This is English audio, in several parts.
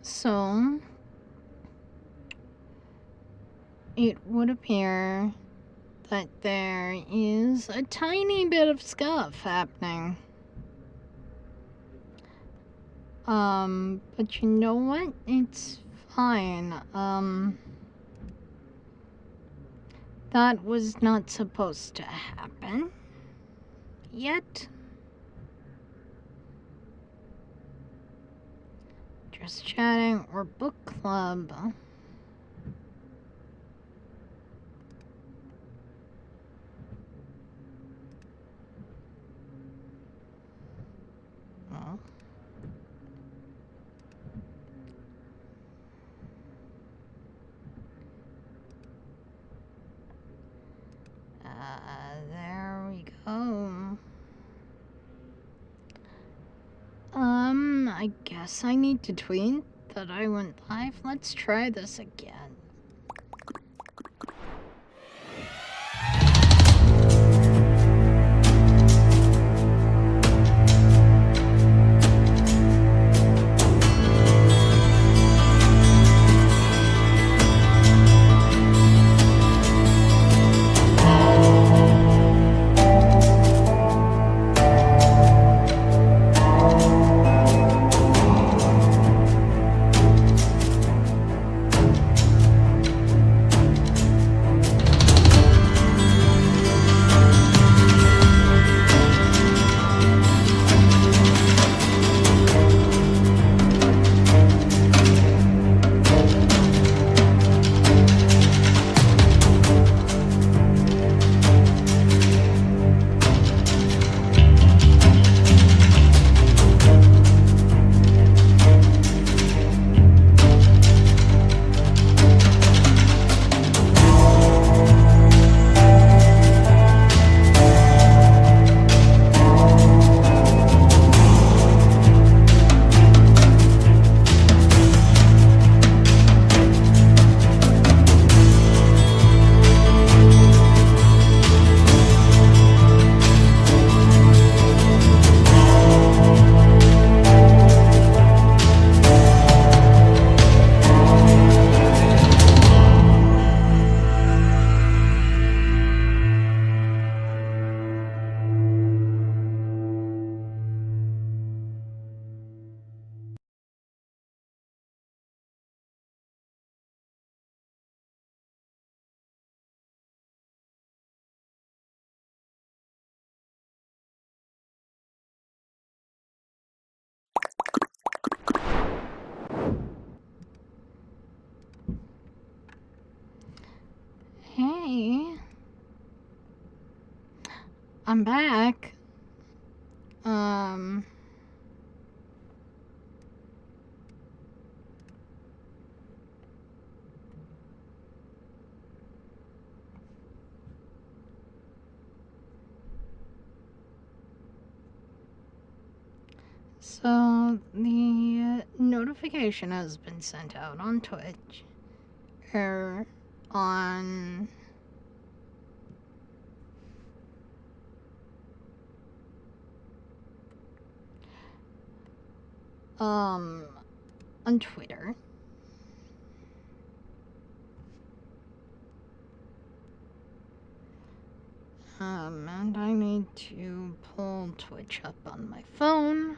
So it would appear that there is a tiny bit of scuff happening. But you know what? It's fine. That was not supposed to happen. Yet. Just chatting or book club. Oh. There we go. I guess I need to tweet that I went live. Let's try this again. Hey, I'm back. So the notification has been sent out on Twitch, or on Twitter. And I need to pull Twitch up on my phone.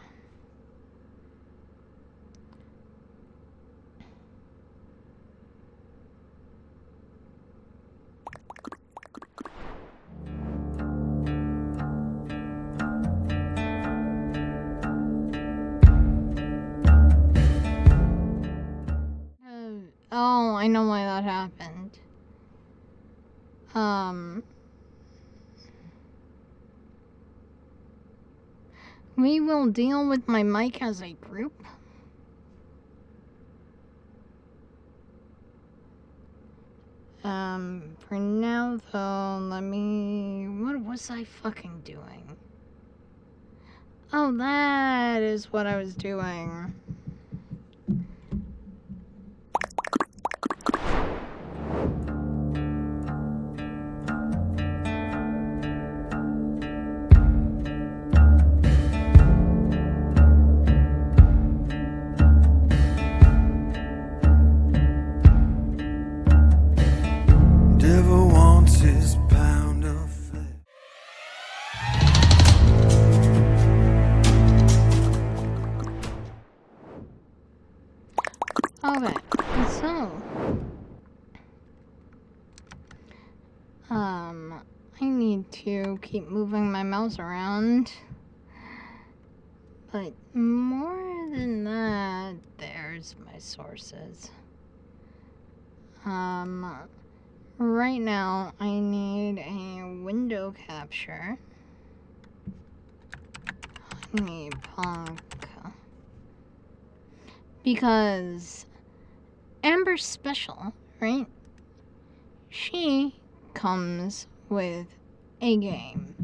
Oh, I know why that happened. We will deal with my mic as a group. For now though, what was I fucking doing? Oh, that is what I was doing. Okay, so I need to keep moving my mouse around, but more than that, there's my sources. Right now I need a window capture. I need punk. Because Amber's special, right? She comes with a game.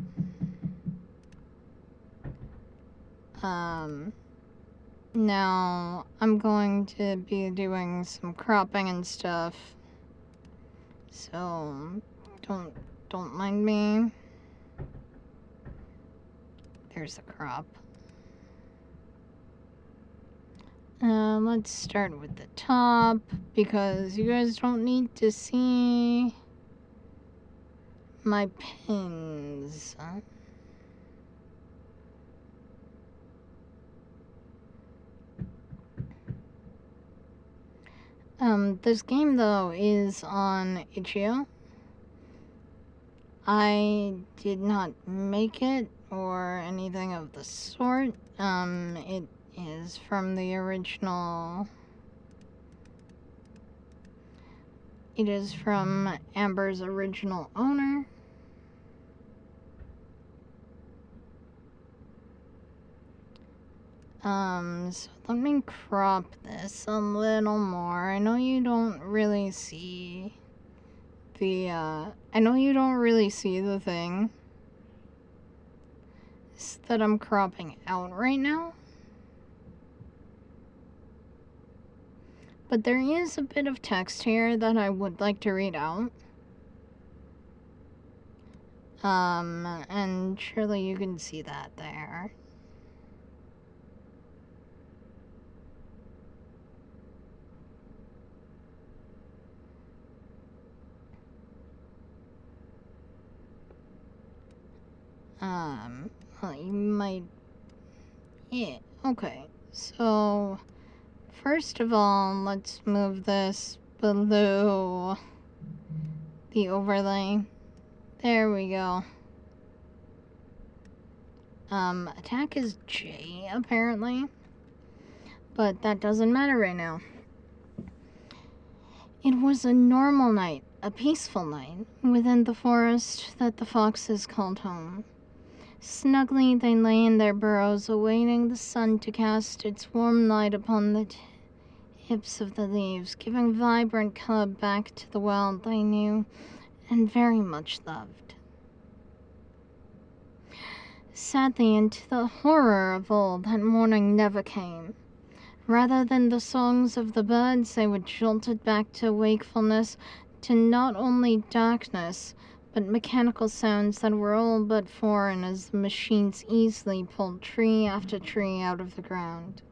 Now I'm going to be doing some cropping and stuff, so don't mind me. There's a crop. Let's start with the top, because you guys don't need to see my pins. This game, though, is on itch.io. I did not make it or anything of the sort. It is from the original. It is from Amber's original owner. So let me crop this a little more. I know you don't really see the, I know you don't really see the thing that I'm cropping out right now. But there is a bit of text here that I would like to read out. And surely you can see that there. Well, you might, yeah, okay, so, first of all, let's move this below the overlay. There we go. Attack is J, apparently, but that doesn't matter right now. It was a normal night, a peaceful night, within the forest that the foxes called home. Snugly they lay in their burrows, awaiting the sun to cast its warm light upon the tips of the leaves, giving vibrant color back to the world they knew and very much loved. Sadly, and to the horror of all, that morning never came. Rather than the songs of the birds, they were jolted back to wakefulness, to not only darkness, but mechanical sounds that were all but foreign as the machines easily pulled tree after tree out of the ground.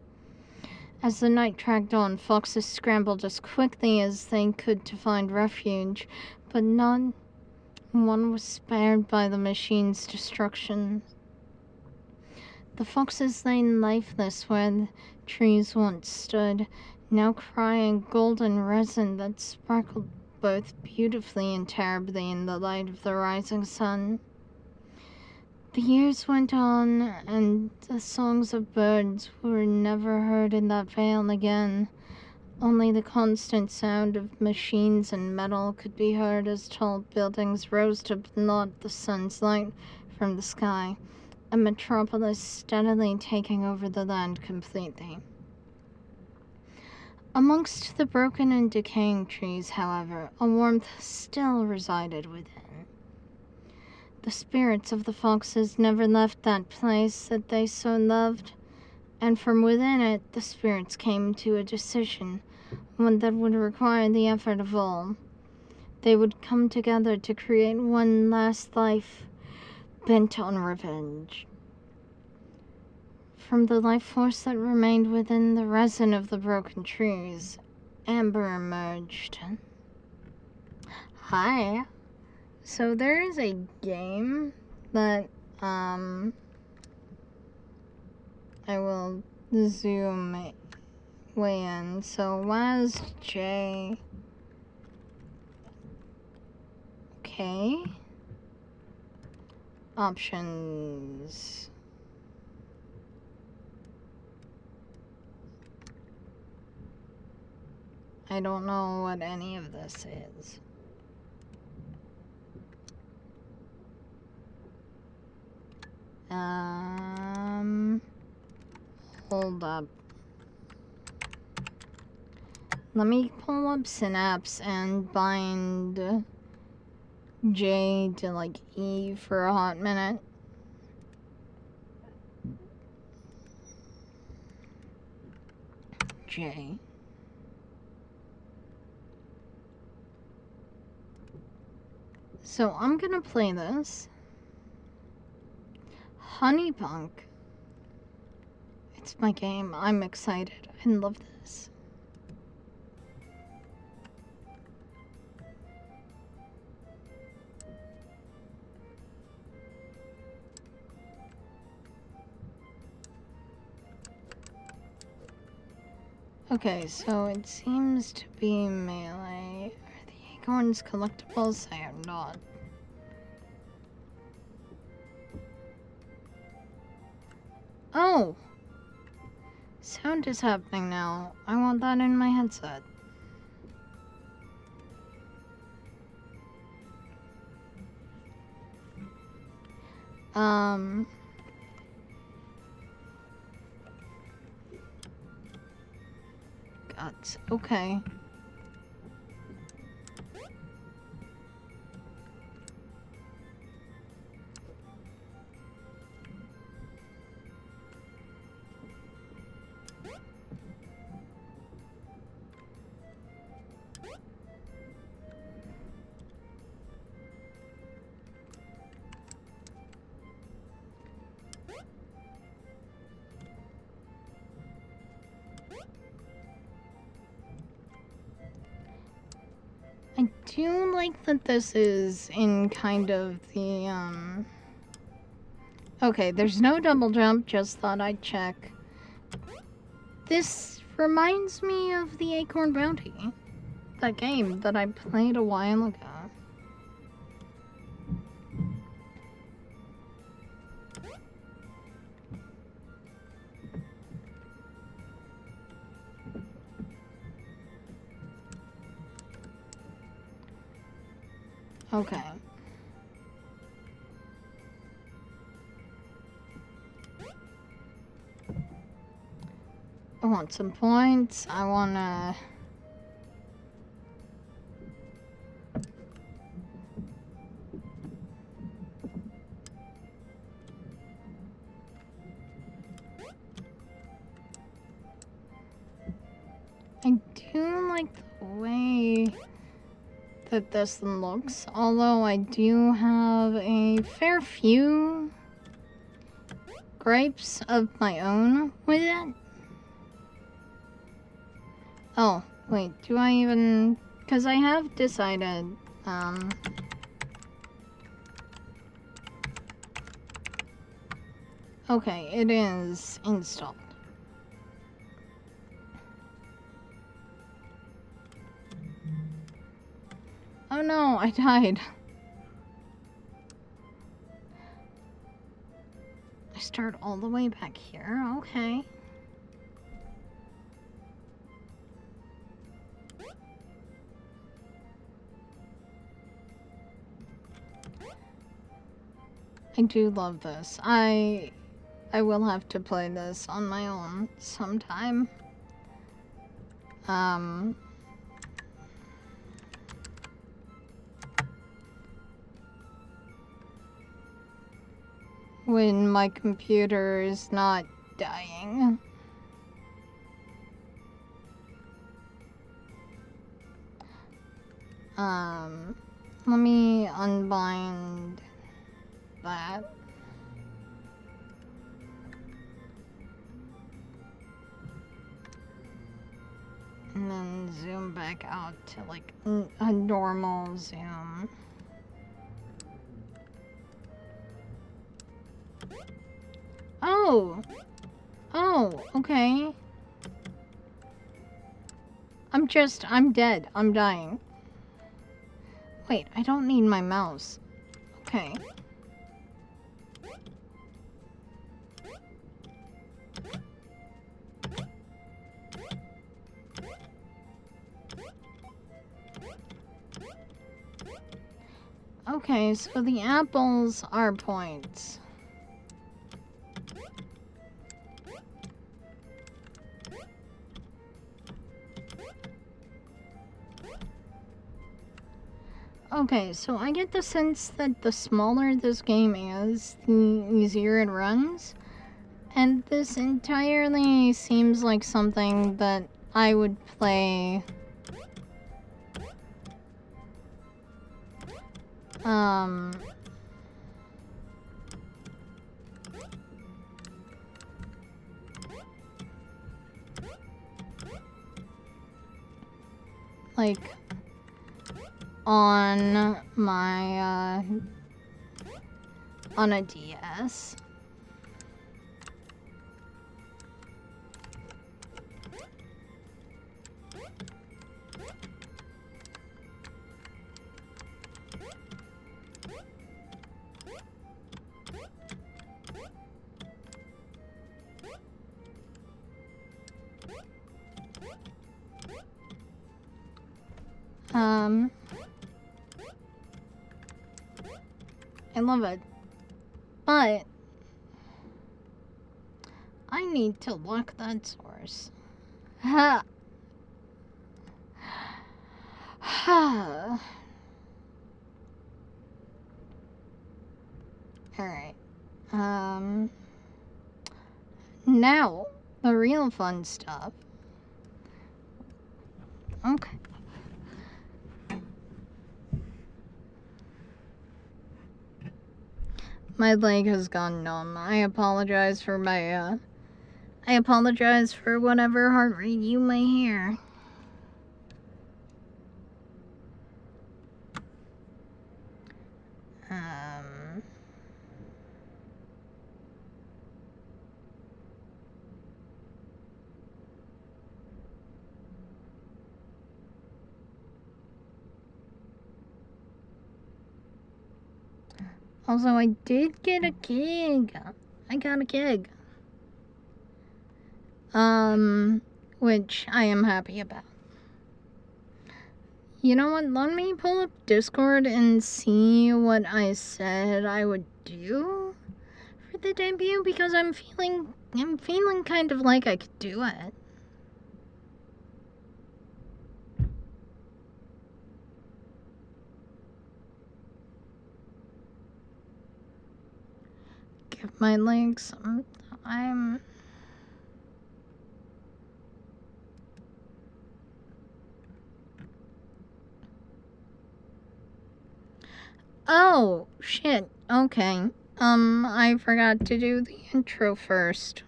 As the night dragged on, foxes scrambled as quickly as they could to find refuge, but not one was spared by the machine's destruction. The foxes lay lifeless where the trees once stood, now crying golden resin that sparkled both beautifully and terribly in the light of the rising sun. The years went on, and the songs of birds were never heard in that vale again. Only the constant sound of machines and metal could be heard as tall buildings rose to blot the sun's light from the sky, a metropolis steadily taking over the land completely. Amongst the broken and decaying trees, however, a warmth still resided within. The spirits of the foxes never left that place that they so loved, and from within it the spirits came to a decision, one that would require the effort of all. They would come together to create one last life, bent on revenge. From the life force that remained within the resin of the broken trees, Ambr emerged. Hi. So there is a game that, I will zoom way in. So where's J? Okay. Options. I don't know what any of this is. Hold up. Let me pull up Synapse and bind J to like E for a hot minute. J. So I'm gonna play this. Honeypunk. It's my game. I'm excited. I love this. Okay, so it seems to be melee. Are the acorns collectibles? I am not. Oh! Sound is happening now. I want that in my headset. Guts. Okay. I do like that this is in kind of the, Okay, there's no double jump, just thought I'd check. This reminds me of the Acorn Bounty. That game that I played a while ago. Okay. I want some points. I wanna... I do like the way that this looks, although I do have a fair few gripes of my own with it. Oh, wait, do I even... Because I have decided, okay, it is installed. Oh no, I died. I start all the way back here, okay. I do love this. I will have to play this on my own sometime. When my computer is not dying. Let me unbind that. And then zoom back out to like a normal zoom. Oh! Oh, okay. I'm dead. I'm dying. Wait, I don't need my mouse. Okay. Okay, so the apples are points. Okay, so I get the sense that the smaller this game is, the easier it runs. And this entirely seems like something that I would play like on my on a DS. I love it. But I need to lock that source. Ha. Ha. Alright. Now, the real fun stuff. Okay. My leg has gone numb. I apologize for my, I apologize for whatever heart rate you may hear. Also, I did get a gig. I got a gig. Which I am happy about. You know what? Let me pull up Discord and see what I said I would do for the debut, because I'm feeling kind of like I could do it. Give my legs some time. Oh, shit. Okay. I forgot to do the intro first.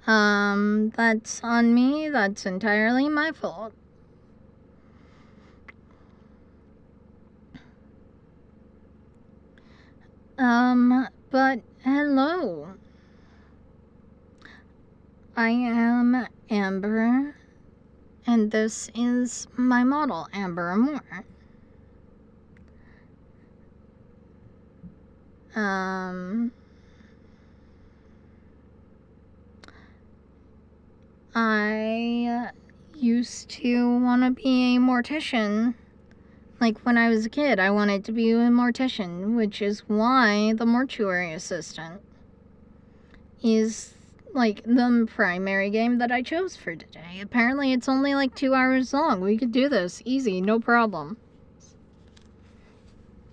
That's on me. That's entirely my fault. But hello. I am Ambr, and this is my model, Ambr Moore. I used to want to be a mortician. Like, when I was a kid, I wanted to be a mortician, which is why the mortuary assistant is, like, the primary game that I chose for today. Apparently, it's only, like, 2 hours long. We could do this. Easy, no problem.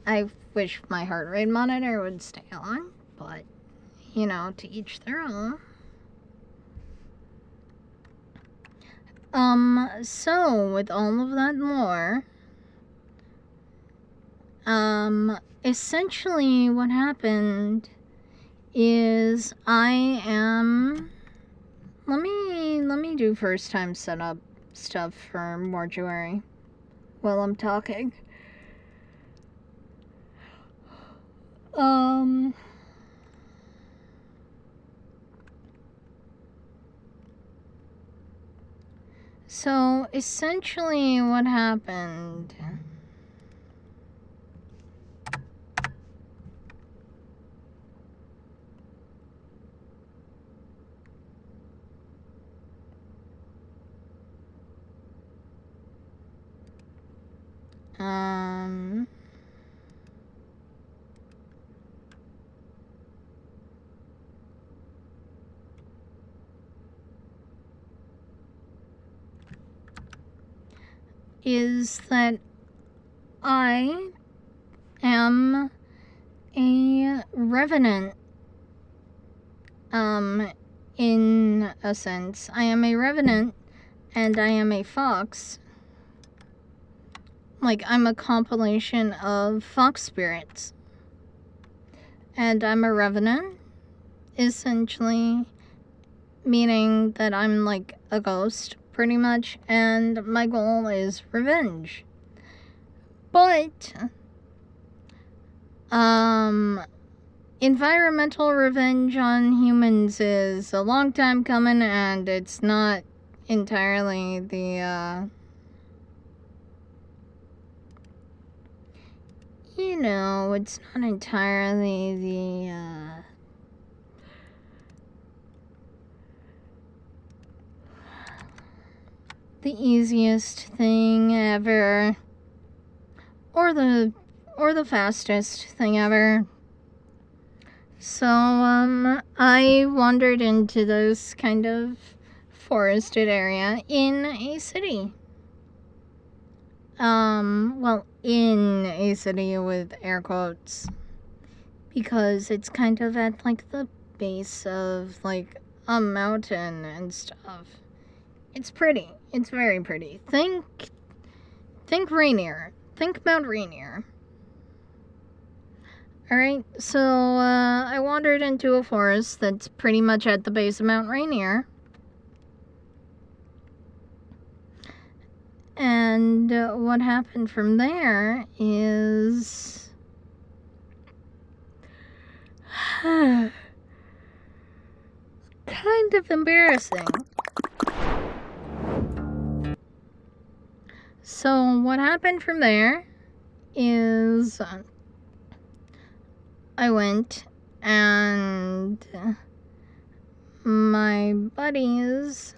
I wish my heart rate monitor would stay on, but, you know, to each their own. So, with all of that more, essentially what happened is I am, let me do first time setup stuff for mortuary while I'm talking. So essentially what happened is that I am a revenant. In a sense, I am a revenant and I am a fox. Like, I'm a compilation of fox spirits. And I'm a revenant, essentially, meaning that I'm like a ghost, pretty much, and my goal is revenge. But, environmental revenge on humans is a long time coming, and it's not entirely the, it's not entirely the easiest thing ever, or the fastest thing ever. So, I wandered into this kind of forested area in a city. Well, in a city with air quotes, because it's kind of at, like, the base of, like, a mountain and stuff. It's pretty. It's very pretty. Think Rainier. Think Mount Rainier. Alright, so, I wandered into a forest that's pretty much at the base of Mount Rainier. And what happened from there is kind of embarrassing. So what happened from there is I went and my buddies...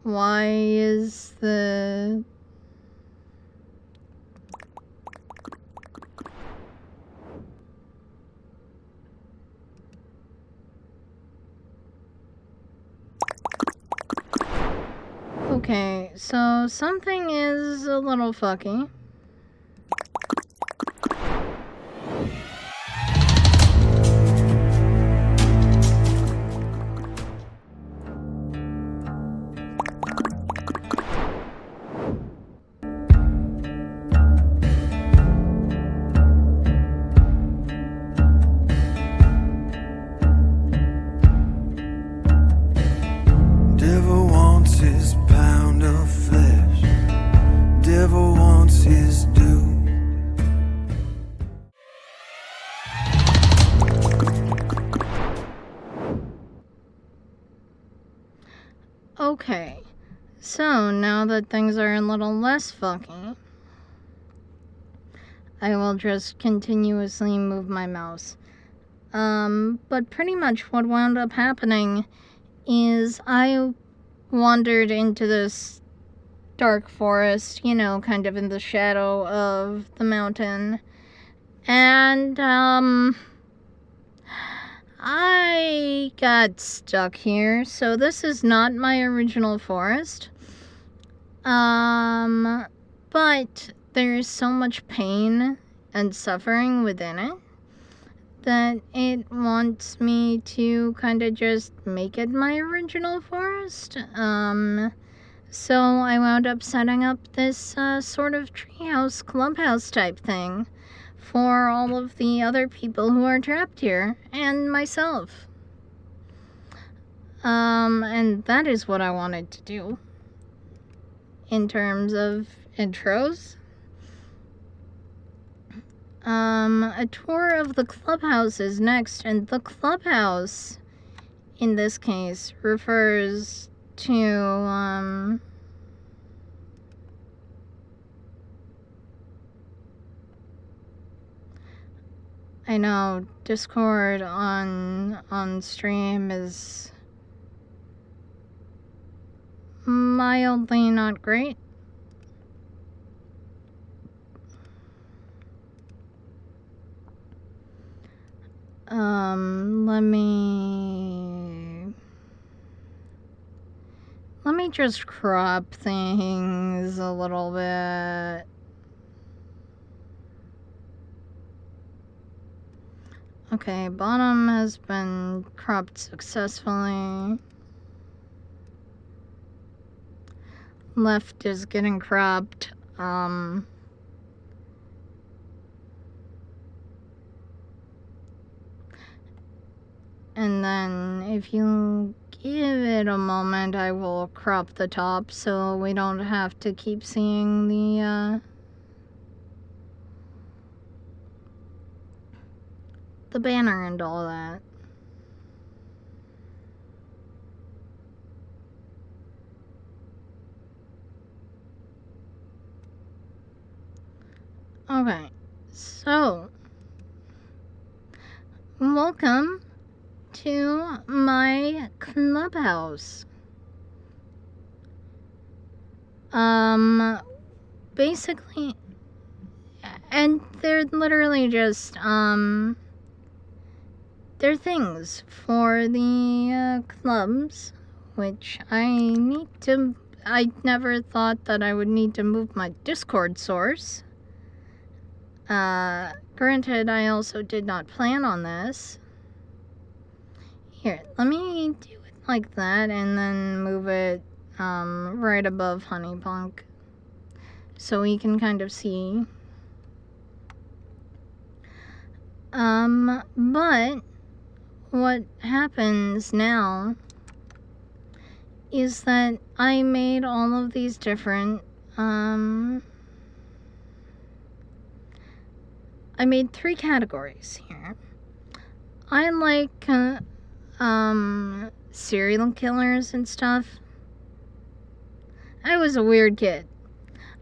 Why is the... Okay, so something is a little fucky. Okay, so now that things are a little less fucky, I will just continuously move my mouse. But pretty much what wound up happening is I wandered into this dark forest, kind of in the shadow of the mountain, and, I got stuck here, so this is not my original forest. But there's so much pain and suffering within it that it wants me to kind of just make it my original forest. So I wound up setting up this sort of treehouse clubhouse type thing for all of the other people who are trapped here, and myself. And that is what I wanted to do in terms of intros. A tour of the clubhouse is next, and the clubhouse, in this case, refers to, I know Discord on stream is mildly not great. Let me just crop things a little bit. Okay, bottom has been cropped successfully. Left is getting cropped. And then if you give it a moment, I will crop the top so we don't have to keep seeing the banner and all that. Okay, so welcome to my clubhouse. Basically, and they're literally just, they're things for the clubs, which I never thought that I would need to move my Discord source. Granted, I also did not plan on this. Here, let me do it like that and then move it right above Honeypunk so we can kind of see. But what happens now is that I made all of these different, I made 3 categories here. I like, serial killers and stuff. I was a weird kid.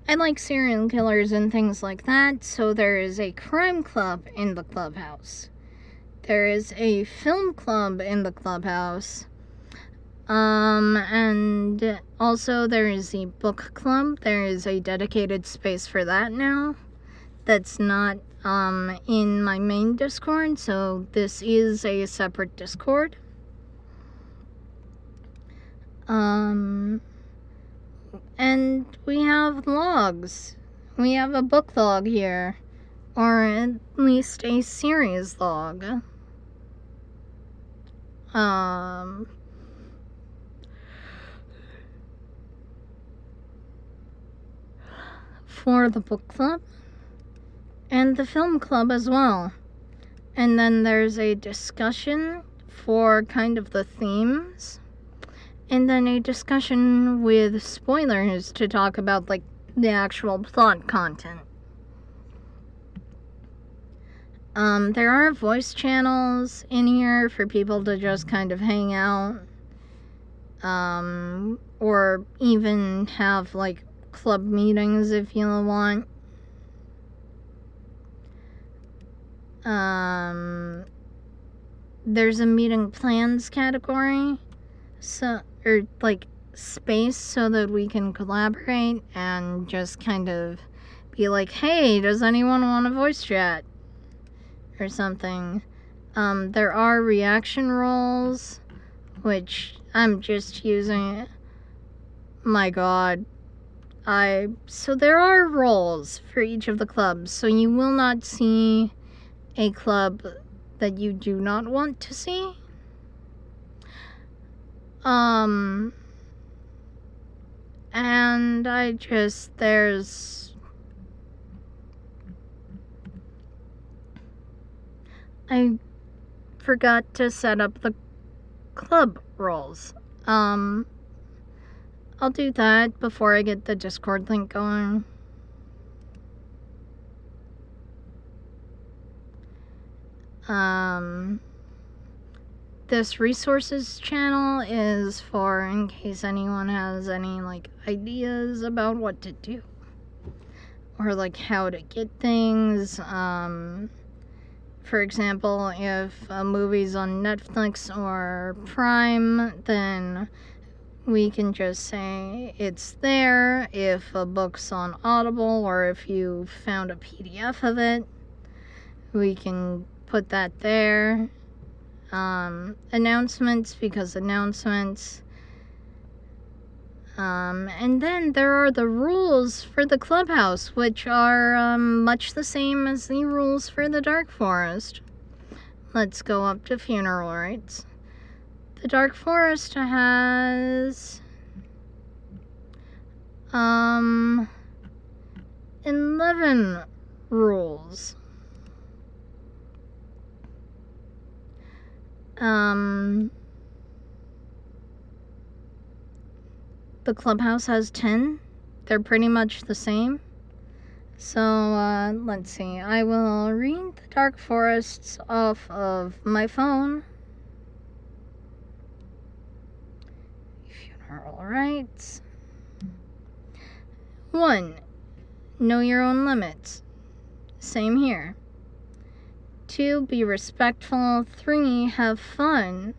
I like serial killers and things like that, so there is a crime club in the clubhouse. There is a film club in the clubhouse. And also there is a book club. There is a dedicated space for that now. That's not, in my main Discord, so this is a separate Discord. And we have logs. We have a book log here, or at least a series log. For the book club and the film club as well. And then there's a discussion for kind of the themes. And then a discussion with spoilers to talk about, like, the actual plot content. There are voice channels in here for people to just kind of hang out. Or even have, like, club meetings if you want. There's a meeting plans category. So, or like space so that we can collaborate and just kind of be like, hey, does anyone want a voice chat? Or something. There are reaction roles, which I'm just using. My god. So there are roles for each of the clubs, so you will not see a club that you do not want to see. And I forgot to set up the club roles. I'll do that before I get the Discord link going. this resources channel is for in case anyone has any like ideas about what to do or like how to get things. For example, if a movie's on Netflix or Prime, then we can just say it's there. If a book's on Audible or if you found a PDF of it, we can put that there. Announcements, because announcements. And then there are the rules for the clubhouse, which are much the same as the rules for the Dark Forest. Let's go up to funeral rites. The Dark Forest has 11 rules. The clubhouse has 10. They're pretty much the same. So, let's see. I will read the Dark Forests off of my phone. Funeral rites. 1. Know your own limits. Same here. 2. Be respectful. 3. Have fun.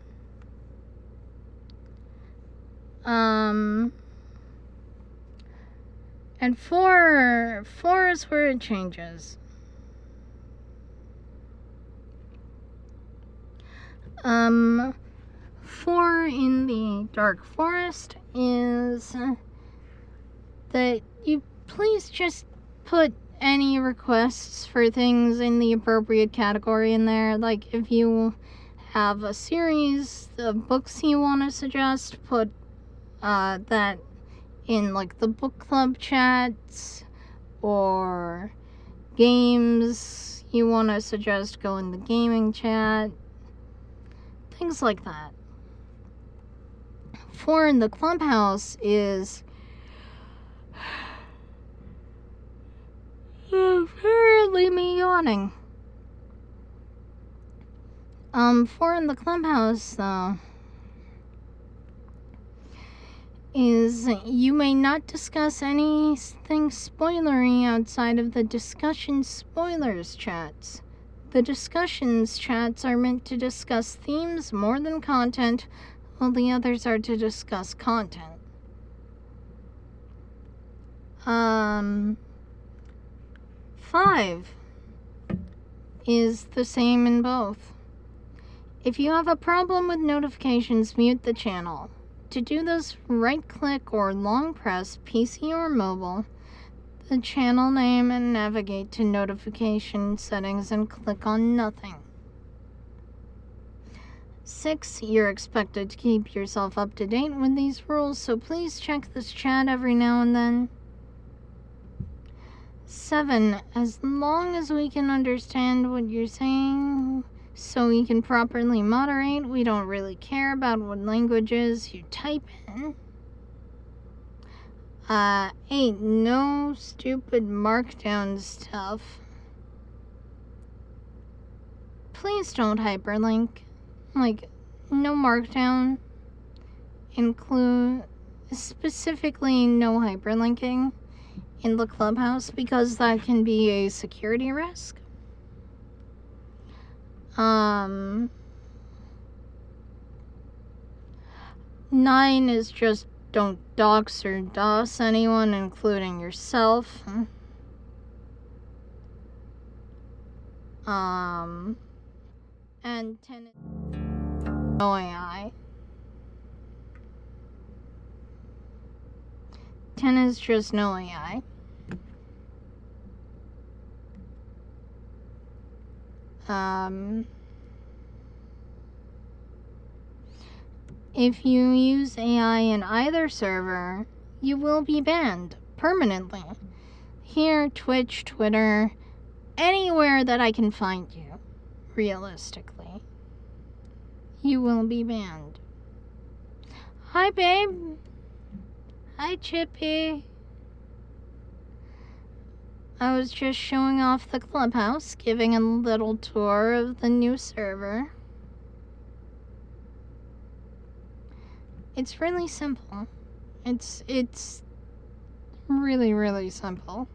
And 4 is where it changes. 4 in the Dark Forest is that you please just put any requests for things in the appropriate category in there. Like if you have a series of books you want to suggest, put that in like the book club chats, or games you want to suggest go in the gaming chat, things like that. 4 in the clubhouse is apparently me yawning. 4 in the clubhouse though is you may not discuss anything spoilery outside of the discussion spoilers chats. The discussions chats are meant to discuss themes more than content, while the others are to discuss content. 5 is the same in both. If you have a problem with notifications, mute the channel. To do this, right-click or long press PC or mobile, the channel name, and navigate to notification settings and click on nothing. 6, you're expected to keep yourself up to date with these rules, so please check this chat every now and then. 7, as long as we can understand what you're saying, so we can properly moderate, we don't really care about what languages you type in. 8, no stupid markdown stuff. Please don't hyperlink. Like, no markdown. Include, specifically no hyperlinking in the clubhouse, because that can be a security risk. 9 is just don't dox or DOS anyone, including yourself. And 10 is no AI. 10 is just no AI. If you use AI in either server, you will be banned permanently. Here, Twitch, Twitter, anywhere that I can find you, realistically, you will be banned. Hi, babe. Hi, Chippy. I was just showing off the clubhouse, giving a little tour of the new server. It's really simple. It's really, really simple.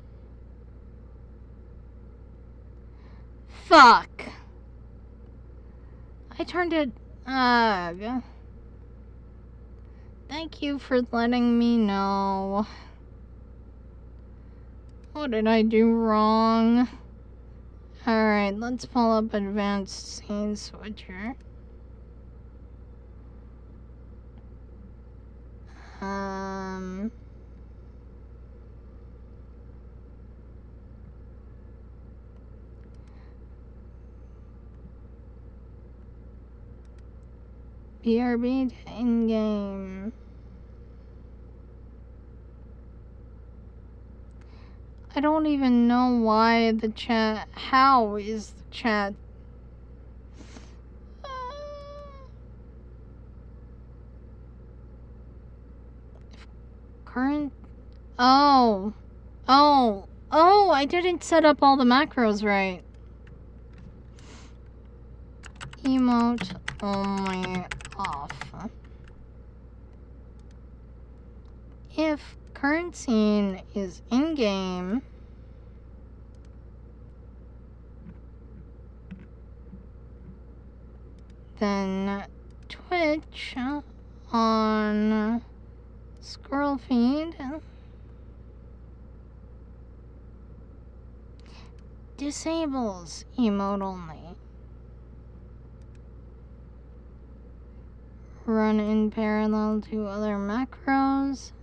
Fuck. I turned it... Ugh. Thank you for letting me know. What did I do wrong? Alright, let's pull up advanced scene switcher. BRB to in-game. I don't even know why the chat... How is the chat... Current... Oh, I didn't set up all the macros right. Emote only off. If current scene is in-game, then Twitch on scroll feed disables emote only. Run in parallel to other macros.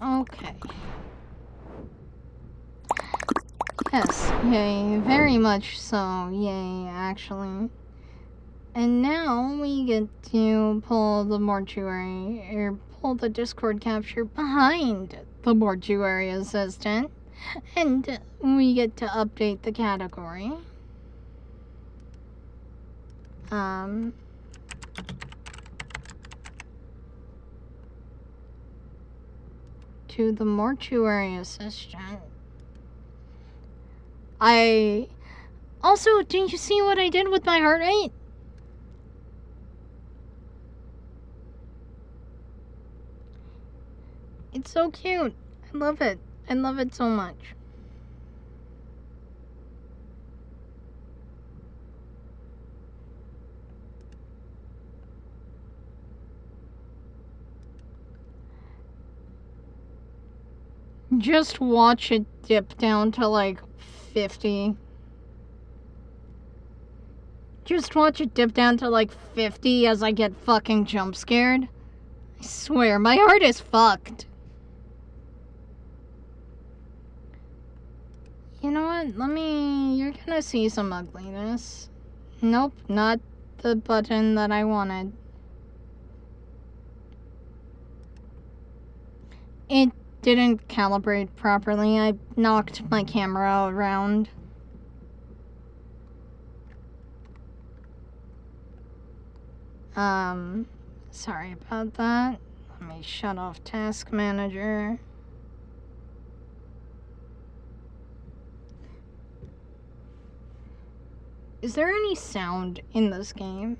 Okay. Yes, yay, very much so, yay, actually. And now we get to pull the mortuary, or pull the Discord capture behind the mortuary assistant, and we get to update the category. To the mortuary assistant. Also, didn't you see what I did with my heart rate? It's so cute. I love it. I love it so much. Just watch it dip down to like 50. Just watch it dip down to like 50 as I get fucking jump scared. I swear, my heart is fucked. You know what? You're gonna see some ugliness. Nope, not the button that I wanted. It didn't calibrate properly. I knocked my camera around. Sorry about that. Let me shut off Task Manager. Is there any sound in this game?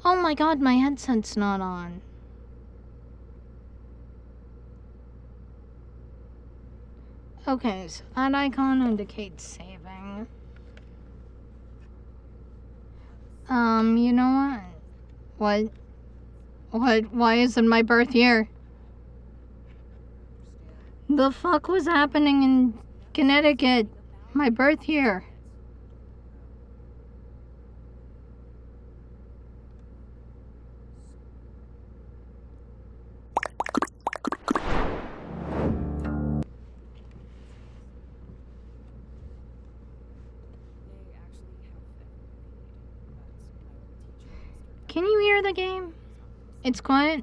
Oh my god, my headset's not on. Okay, so that icon indicates saving. You know what? Why isn't my birth year? The fuck was happening in Connecticut? My birth year. Can you hear the game? It's quiet.